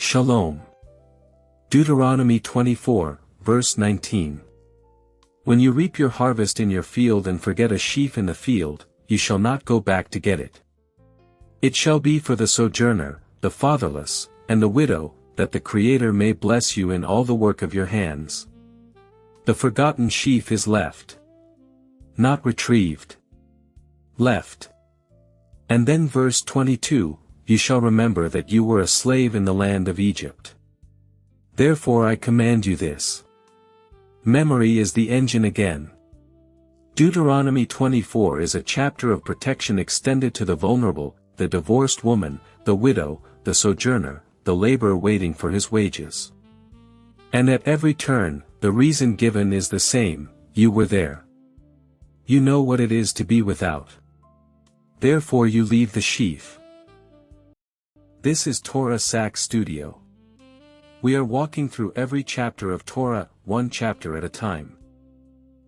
Shalom. Deuteronomy 24, verse 19. When you reap your harvest in your field and forget a sheaf in the field, you shall not go back to get it. It shall be for the sojourner, the fatherless, and the widow, that the Creator may bless you in all the work of your hands. The forgotten sheaf is left. Not retrieved. Left. And then verse 22, you shall remember that you were a slave in the land of Egypt. Therefore I command you this. Memory is the engine again. Deuteronomy 24 is a chapter of protection extended to the vulnerable, the divorced woman, the widow, the sojourner, the laborer waiting for his wages. And at every turn, the reason given is the same: you were there. You know what it is to be without. Therefore you leave the sheaf. This is Torah Sax Studio. We are walking through every chapter of Torah, one chapter at a time.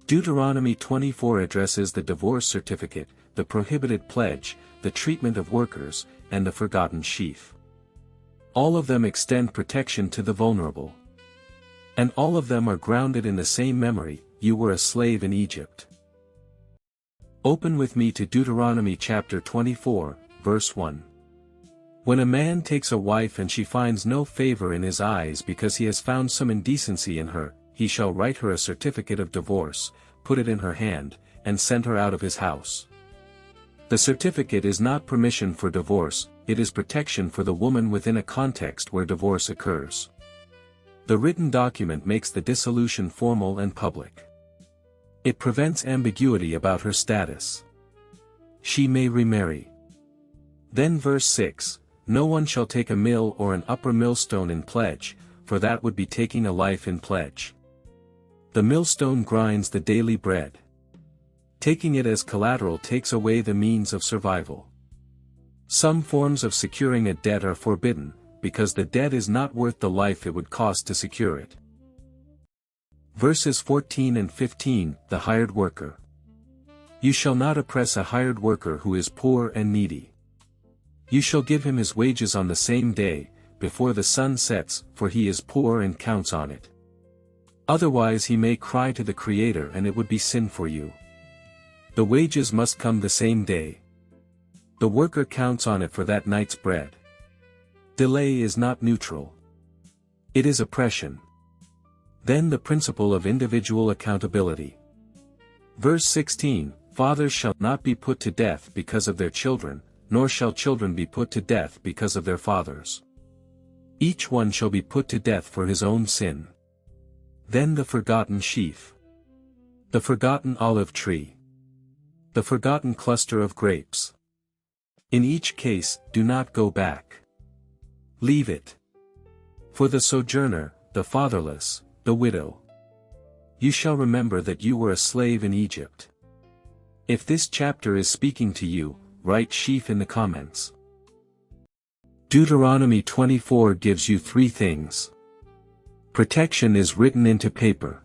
Deuteronomy 24 addresses the divorce certificate, the prohibited pledge, the treatment of workers, and the forgotten sheaf. All of them extend protection to the vulnerable. And all of them are grounded in the same memory: you were a slave in Egypt. Open with me to Deuteronomy chapter 24, verse 1. When a man takes a wife and she finds no favor in his eyes because he has found some indecency in her, he shall write her a certificate of divorce, put it in her hand, and send her out of his house. The certificate is not permission for divorce, it is protection for the woman within a context where divorce occurs. The written document makes the dissolution formal and public. It prevents ambiguity about her status. She may remarry. Then verse 6, no one shall take a mill or an upper millstone in pledge, for that would be taking a life in pledge. The millstone grinds the daily bread. Taking it as collateral takes away the means of survival. Some forms of securing a debt are forbidden, because the debt is not worth the life it would cost to secure it. Verses 14 and 15, the hired worker. You shall not oppress a hired worker who is poor and needy. You shall give him his wages on the same day, before the sun sets, for he is poor and counts on it. Otherwise he may cry to the Creator and it would be sin for you. The wages must come the same day. The worker counts on it for that night's bread. Delay is not neutral. It is oppression. Then the principle of individual accountability. Verse 16, fathers shall not be put to death because of their children, nor shall children be put to death because of their fathers. Each one shall be put to death for his own sin. Then the forgotten sheaf. The forgotten olive tree. The forgotten cluster of grapes. In each case, do not go back. Leave it. For the sojourner, the fatherless, the widow. You shall remember that you were a slave in Egypt. If this chapter is speaking to you, write sheaf in the comments. Deuteronomy 24 gives you three things. Protection is written into paper.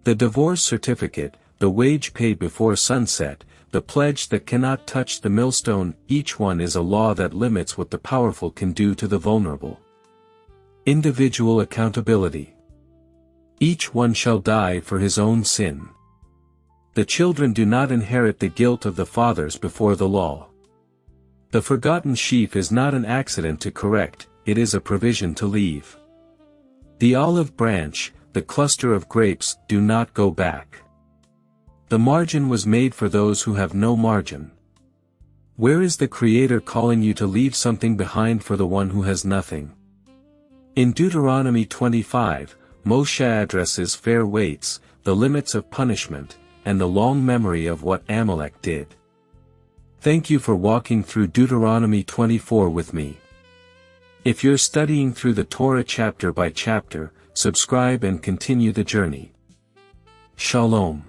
The divorce certificate, the wage paid before sunset, the pledge that cannot touch the millstone, each one is a law that limits what the powerful can do to the vulnerable. Individual accountability. Each one shall die for his own sin. The children do not inherit the guilt of the fathers before the law. The forgotten sheaf is not an accident to correct, it is a provision to leave. The olive branch, the cluster of grapes, do not go back. The margin was made for those who have no margin. Where is the Creator calling you to leave something behind for the one who has nothing? In Deuteronomy 25, Moshe addresses fair weights, the limits of punishment, and the long memory of what Amalek did. Thank you for walking through Deuteronomy 24 with me. If you're studying through the Torah chapter by chapter, subscribe and continue the journey. Shalom.